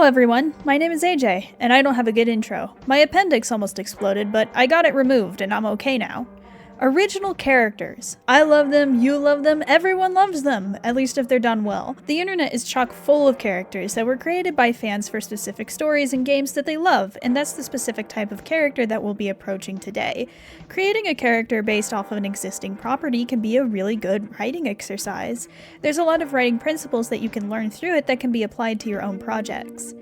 everyone, my name is AJ, and I don't have a good intro. My appendix almost exploded, but I got it removed and I'm okay now. Original characters. I love them, you love them, everyone loves them, at least if they're done well. The internet is chock full of characters that were created by fans for specific stories and games that they love, and that's the specific type of character that we'll be approaching today. Creating a character based off of an existing property can be a really good writing exercise. There's a lot of writing principles that you can learn through it that can be applied to your own projects.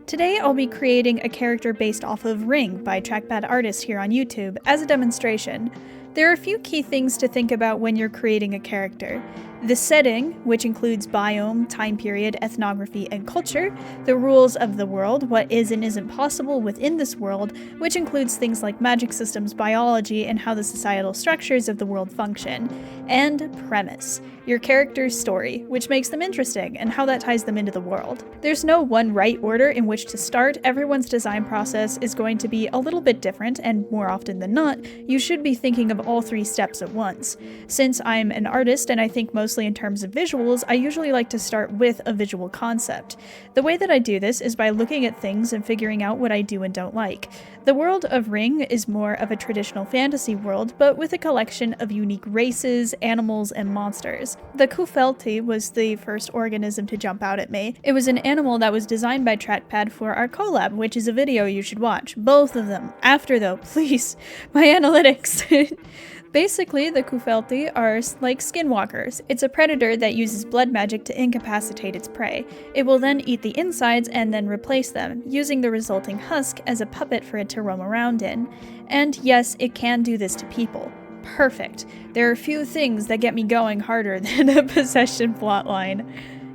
Today I'll be creating a character based off of Ring by Trackpad Artist here on YouTube as a demonstration. There are a few key things to think about when you're creating a character. The setting, which includes biome, time period, ethnography, and culture, the rules of the world, what is and isn't possible within this world, which includes things like magic systems, biology, and how the societal structures of the world function, and premise, your character's story, which makes them interesting, and how that ties them into the world. There's no one right order in which to start. Everyone's design process is going to be a little bit different, and more often than not, you should be thinking of all three steps at once. Since I'm an artist and I think mostly in terms of visuals, I usually like to start with a visual concept. The way that I do this is by looking at things and figuring out what I do and don't like. The world of Ring is more of a traditional fantasy world, but with a collection of unique races, animals, and monsters. The Kufelti was the first organism to jump out at me. It was an animal that was designed by Trackpad for our collab, which is a video you should watch. Both of them. After though, please. My analytics. Basically, the Kufelti are like skinwalkers. It's a predator that uses blood magic to incapacitate its prey. It will then eat the insides and then replace them, using the resulting husk as a puppet for it to roam around in. And yes, it can do this to people. Perfect. There are few things that get me going harder than a possession plotline.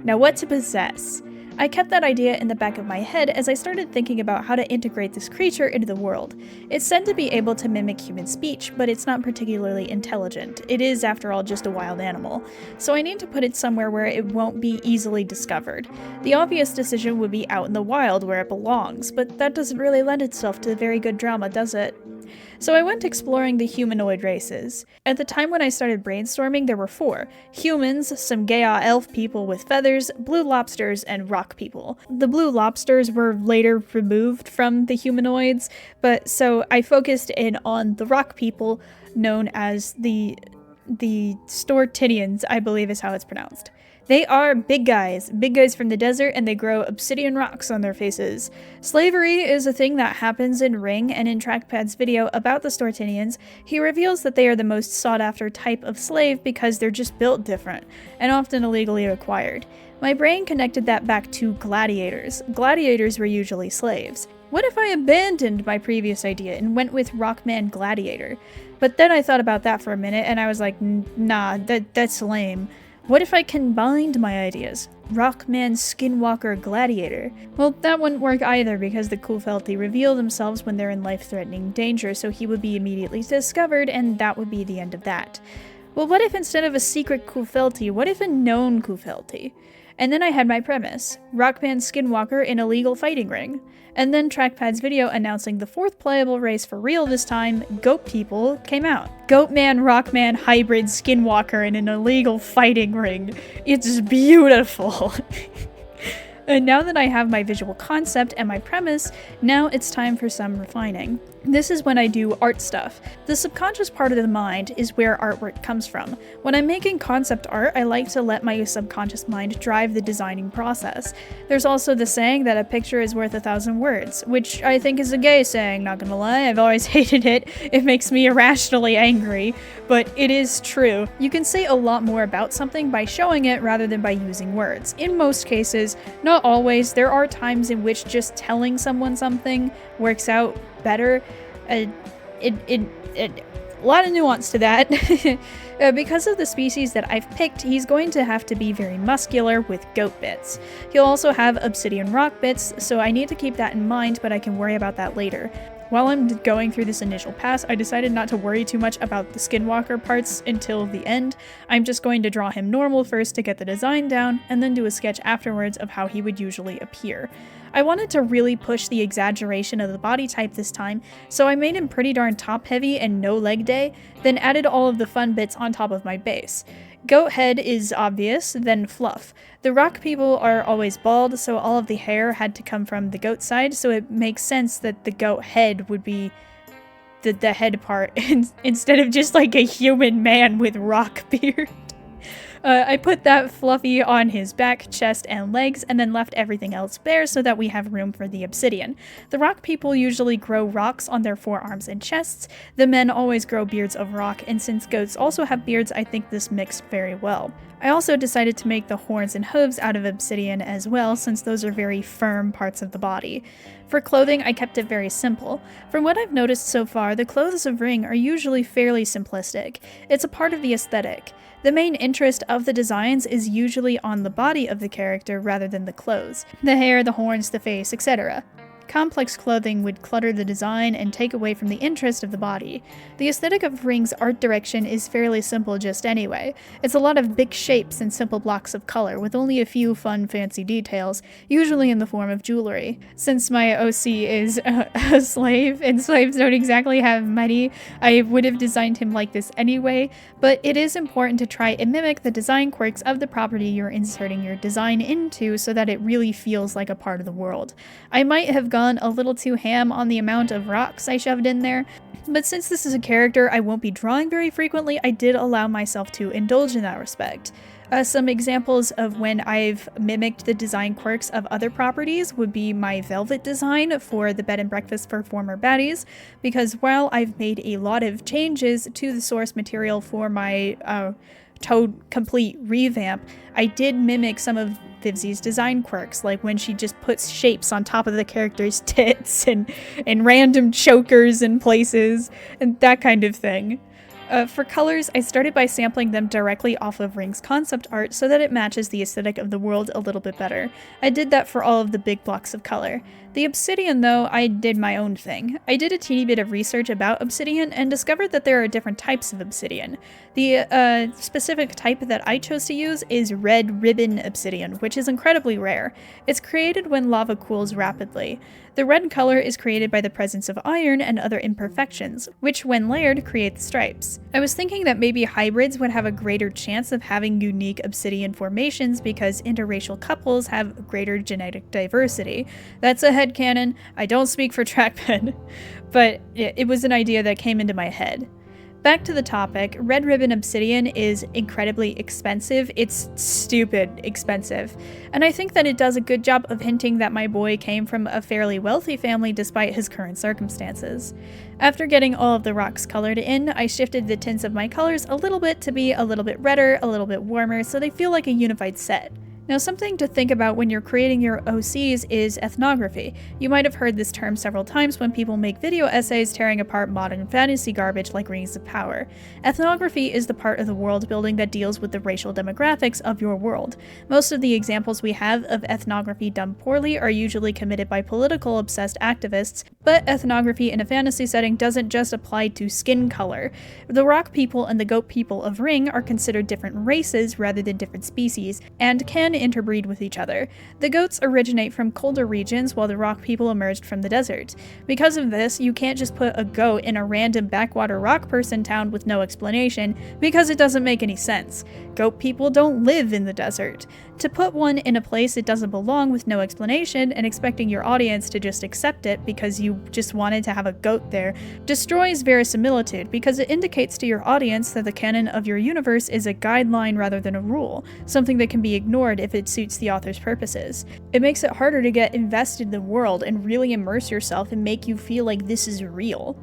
Now, what to possess? I kept that idea in the back of my head as I started thinking about how to integrate this creature into the world. It's said to be able to mimic human speech, but it's not particularly intelligent. It is, after all, just a wild animal. So I need to put it somewhere where it won't be easily discovered. The obvious decision would be out in the wild where it belongs, but that doesn't really lend itself to very good drama, does it? So I went exploring the humanoid races. At the time when I started brainstorming, there were 4. Humans, some Gaia elf people with feathers, blue lobsters, and rock people. The blue lobsters were later removed from the humanoids, but so I focused in on the rock people, known as the Stortinians, I believe is how it's pronounced. They are big guys from the desert, and they grow obsidian rocks on their faces. Slavery is a thing that happens in Ring, and in Trackpad's video about the Stortinians, he reveals that they are the most sought-after type of slave because they're just built different, and often illegally acquired. My brain connected that back to gladiators. Gladiators were usually slaves. What if I abandoned my previous idea and went with Rockman Gladiator? But then I thought about that for a minute, and I was like, nah, that's lame. What if I combined my ideas? Rockman Skinwalker Gladiator. Well, that wouldn't work either because the Kufelti reveal themselves when they're in life-threatening danger, so he would be immediately discovered, and that would be the end of that. Well, what if instead of a secret Kufelti, what if a known Kufelti? And then I had my premise, Rockman Skinwalker in a legal fighting ring. And then Trackpad's video announcing the 4th playable race for real this time, Goat People, came out. Goatman Rockman hybrid Skinwalker in an illegal fighting ring. It's beautiful. And now that I have my visual concept and my premise, now it's time for some refining. This is when I do art stuff. The subconscious part of the mind is where artwork comes from. When I'm making concept art, I like to let my subconscious mind drive the designing process. There's also the saying that a picture is worth 1,000 words, which I think is a gay saying, not gonna lie. I've always hated it. It makes me irrationally angry, but it is true. You can say a lot more about something by showing it rather than by using words. In most cases, not always. There are times in which just telling someone something works out better. A lot of nuance to that. Because of the species that I've picked, he's going to have to be very muscular with goat bits. He'll also have obsidian rock bits, so I need to keep that in mind, but I can worry about that later. While I'm going through this initial pass, I decided not to worry too much about the Skinwalker parts until the end. I'm just going to draw him normal first to get the design down, and then do a sketch afterwards of how he would usually appear. I wanted to really push the exaggeration of the body type this time, so I made him pretty darn top heavy and no leg day, then added all of the fun bits on top of my base. Goat head is obvious, then fluff. The rock people are always bald, so all of the hair had to come from the goat side, so it makes sense that the goat head would be the head part instead of just like a human man with rock beard. I put that fluffy on his back, chest, and legs, and then left everything else bare so that we have room for the obsidian. The rock people usually grow rocks on their forearms and chests. The men always grow beards of rock, and since goats also have beards, I think this mixed very well. I also decided to make the horns and hooves out of obsidian as well, since those are very firm parts of the body. For clothing, I kept it very simple. From what I've noticed so far, the clothes of Ring are usually fairly simplistic. It's a part of the aesthetic. The main interest of the designs is usually on the body of the character rather than the clothes. The hair, the horns, the face, etc. Complex clothing would clutter the design and take away from the interest of the body. The aesthetic of Ring's art direction is fairly simple just anyway. It's a lot of big shapes and simple blocks of color, with only a few fun fancy details, usually in the form of jewelry. Since my OC is a slave, and slaves don't exactly have money, I would have designed him like this anyway, but it is important to try and mimic the design quirks of the property you're inserting your design into so that it really feels like a part of the world. I might have gone a little too ham on the amount of rocks I shoved in there, but since this is a character I won't be drawing very frequently, I did allow myself to indulge in that respect. Some examples of when I've mimicked the design quirks of other properties would be my velvet design for the bed and breakfast for former baddies, because while I've made a lot of changes to the source material for my Toad Complete revamp, I did mimic some of Vivzi's design quirks, like when she just puts shapes on top of the character's tits and random chokers in places, and that kind of thing. For colors, I started by sampling them directly off of Ring's concept art so that it matches the aesthetic of the world a little bit better. I did that for all of the big blocks of color. The obsidian, though, I did my own thing. I did a teeny bit of research about obsidian and discovered that there are different types of obsidian. The specific type that I chose to use is red ribbon obsidian, which is incredibly rare. It's created when lava cools rapidly. The red color is created by the presence of iron and other imperfections, which when layered create the stripes. I was thinking that maybe hybrids would have a greater chance of having unique obsidian formations because interracial couples have greater genetic diversity. That's a headcanon. I don't speak for Trackpad, but it was an idea that came into my head. Back to the topic, red ribbon obsidian is incredibly expensive. It's stupid expensive. And I think that it does a good job of hinting that my boy came from a fairly wealthy family despite his current circumstances. After getting all of the rocks colored in, I shifted the tints of my colors a little bit to be a little bit redder, a little bit warmer, so they feel like a unified set. Now, something to think about when you're creating your OCs is ethnography. You might have heard this term several times when people make video essays tearing apart modern fantasy garbage like Rings of Power. Ethnography is the part of the world building that deals with the racial demographics of your world. Most of the examples we have of ethnography done poorly are usually committed by political obsessed activists, but ethnography in a fantasy setting doesn't just apply to skin color. The rock people and the goat people of Ring are considered different races rather than different species, and can interbreed with each other. The goats originate from colder regions while the rock people emerged from the desert. Because of this, you can't just put a goat in a random backwater rock person town with no explanation, because it doesn't make any sense. Goat people don't live in the desert. To put one in a place it doesn't belong with no explanation and expecting your audience to just accept it because you just wanted to have a goat there destroys verisimilitude because it indicates to your audience that the canon of your universe is a guideline rather than a rule, something that can be ignored if it suits the author's purposes. It makes it harder to get invested in the world and really immerse yourself and make you feel like this is real.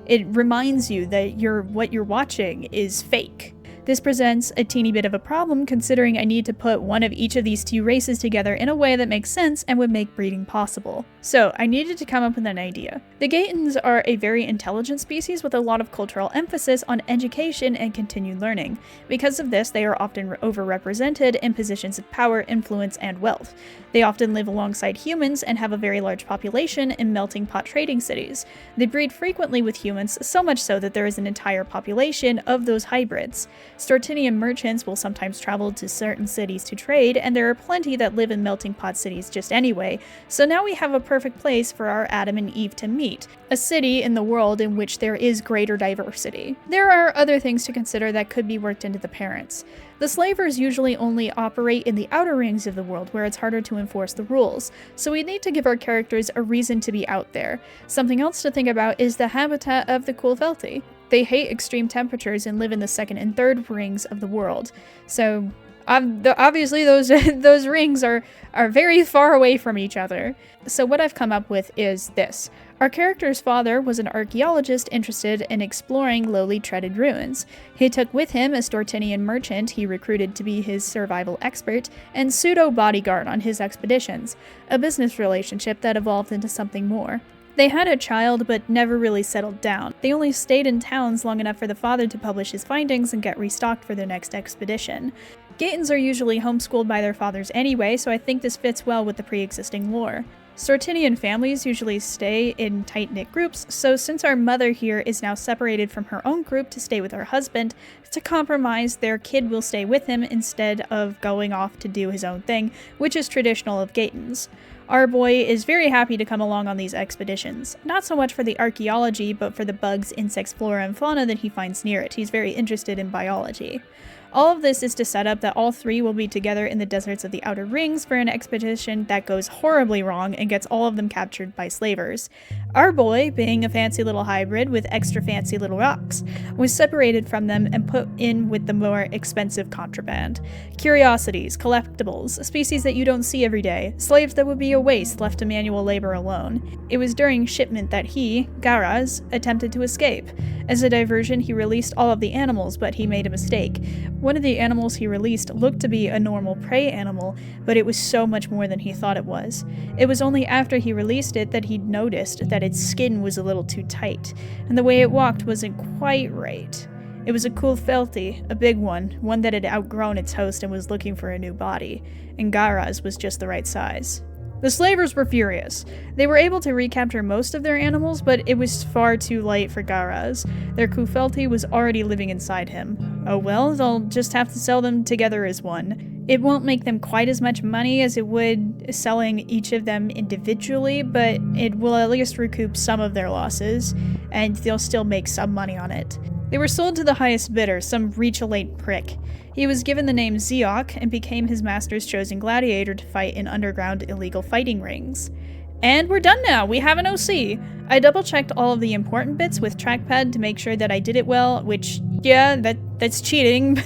It reminds you that what you're watching is fake. This presents a teeny bit of a problem considering I need to put one of each of these two races together in a way that makes sense and would make breeding possible. So I needed to come up with an idea. The Gaetans are a very intelligent species with a lot of cultural emphasis on education and continued learning. Because of this, they are often overrepresented in positions of power, influence, and wealth. They often live alongside humans and have a very large population in melting pot trading cities. They breed frequently with humans, so much so that there is an entire population of those hybrids. Stortinian merchants will sometimes travel to certain cities to trade, and there are plenty that live in melting pot cities just anyway, so now we have a perfect place for our Adam and Eve to meet, a city in the world in which there is greater diversity. There are other things to consider that could be worked into the parents. The slavers usually only operate in the outer rings of the world where it's harder to enforce the rules, so we need to give our characters a reason to be out there. Something else to think about is the habitat of the Kulfelti. They hate extreme temperatures and live in the second and third rings of the world. So obviously those rings are very far away from each other. So what I've come up with is this. Our character's father was an archaeologist interested in exploring lowly treaded ruins. He took with him a Stortinian merchant he recruited to be his survival expert and pseudo-bodyguard on his expeditions, a business relationship that evolved into something more. They had a child, but never really settled down. They only stayed in towns long enough for the father to publish his findings and get restocked for their next expedition. Gaetans are usually homeschooled by their fathers anyway, so I think this fits well with the pre-existing lore. Stortinian families usually stay in tight-knit groups, so since our mother here is now separated from her own group to stay with her husband, to compromise, their kid will stay with him instead of going off to do his own thing, which is traditional of Gaetans. Our boy is very happy to come along on these expeditions. Not so much for the archaeology, but for the bugs, insects, flora, and fauna that he finds near it. He's very interested in biology. All of this is to set up that all three will be together in the deserts of the Outer Rings for an expedition that goes horribly wrong and gets all of them captured by slavers. Our boy, being a fancy little hybrid with extra fancy little rocks, was separated from them and put in with the more expensive contraband. Curiosities, collectibles, species that you don't see every day, slaves that would be a waste left to manual labor alone. It was during shipment that he, Garaz, attempted to escape. As a diversion, he released all of the animals, but he made a mistake. One of the animals he released looked to be a normal prey animal, but it was so much more than he thought it was. It was only after he released it that he noticed that its skin was a little too tight, and the way it walked wasn't quite right. It was a Kulfelti, a big one that had outgrown its host and was looking for a new body, and Garaz was just the right size. The slavers were furious. They were able to recapture most of their animals, but it was far too late for Garaz. Their Kulfelti was already living inside him. Oh well, they'll just have to sell them together as one. It won't make them quite as much money as it would selling each of them individually, but it will at least recoup some of their losses, and they'll still make some money on it. They were sold to the highest bidder, some reach-a-late prick. He was given the name Zeok and became his master's chosen gladiator to fight in underground illegal fighting rings. And we're done now! We have an OC! I double-checked all of the important bits with trackpad to make sure that I did it well, which, yeah, that's cheating,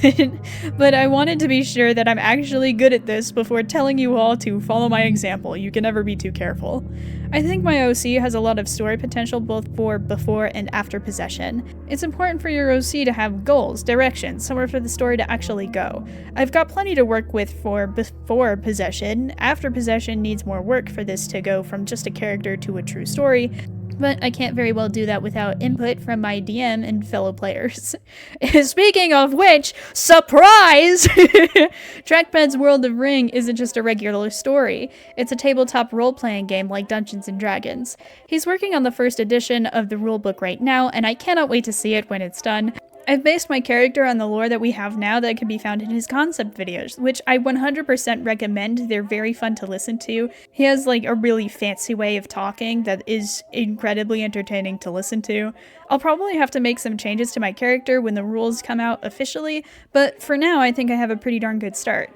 but I wanted to be sure that I'm actually good at this before telling you all to follow my example. You can never be too careful. I think my OC has a lot of story potential both for before and after possession. It's important for your OC to have goals, direction, somewhere for the story to actually go. I've got plenty to work with for before possession. After possession needs more work for this to go from just a character to a true story, but I can't very well do that without input from my DM and fellow players. Speaking of which, surprise! Trackpad's World of Ring isn't just a regular story. It's a tabletop role-playing game like Dungeons & Dragons. He's working on the first edition of the rulebook right now, and I cannot wait to see it when it's done. I've based my character on the lore that we have now that can be found in his concept videos, which I 100% recommend. They're very fun to listen to. He has like a really fancy way of talking that is incredibly entertaining to listen to. I'll probably have to make some changes to my character when the rules come out officially, but for now I think I have a pretty darn good start.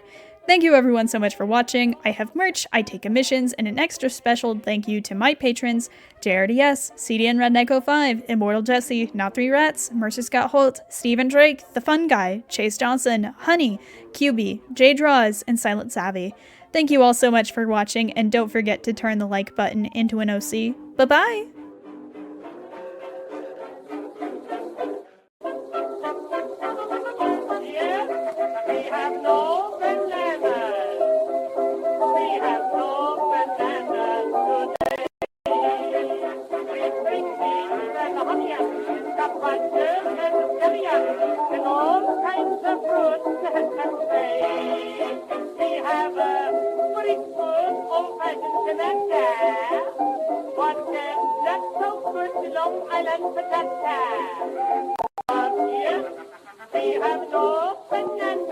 Thank you everyone so much for watching. I have merch, I take commissions, and an extra special thank you to my patrons, JRDS, CDN Redneck 05, Immortal Jesse, Not 3 Rats, Mercer Scott Holt, Stephen Drake, The Fun Guy, Chase Johnson, Honey, QB, J Draws, and Silent Savvy. Thank you all so much for watching, and don't forget to turn the like button into an OC. Bye-bye! And all kinds of fruits and stay. We have a pretty good old-fashioned connector. What that's so good to Long Island potato. Yes. We have no banana.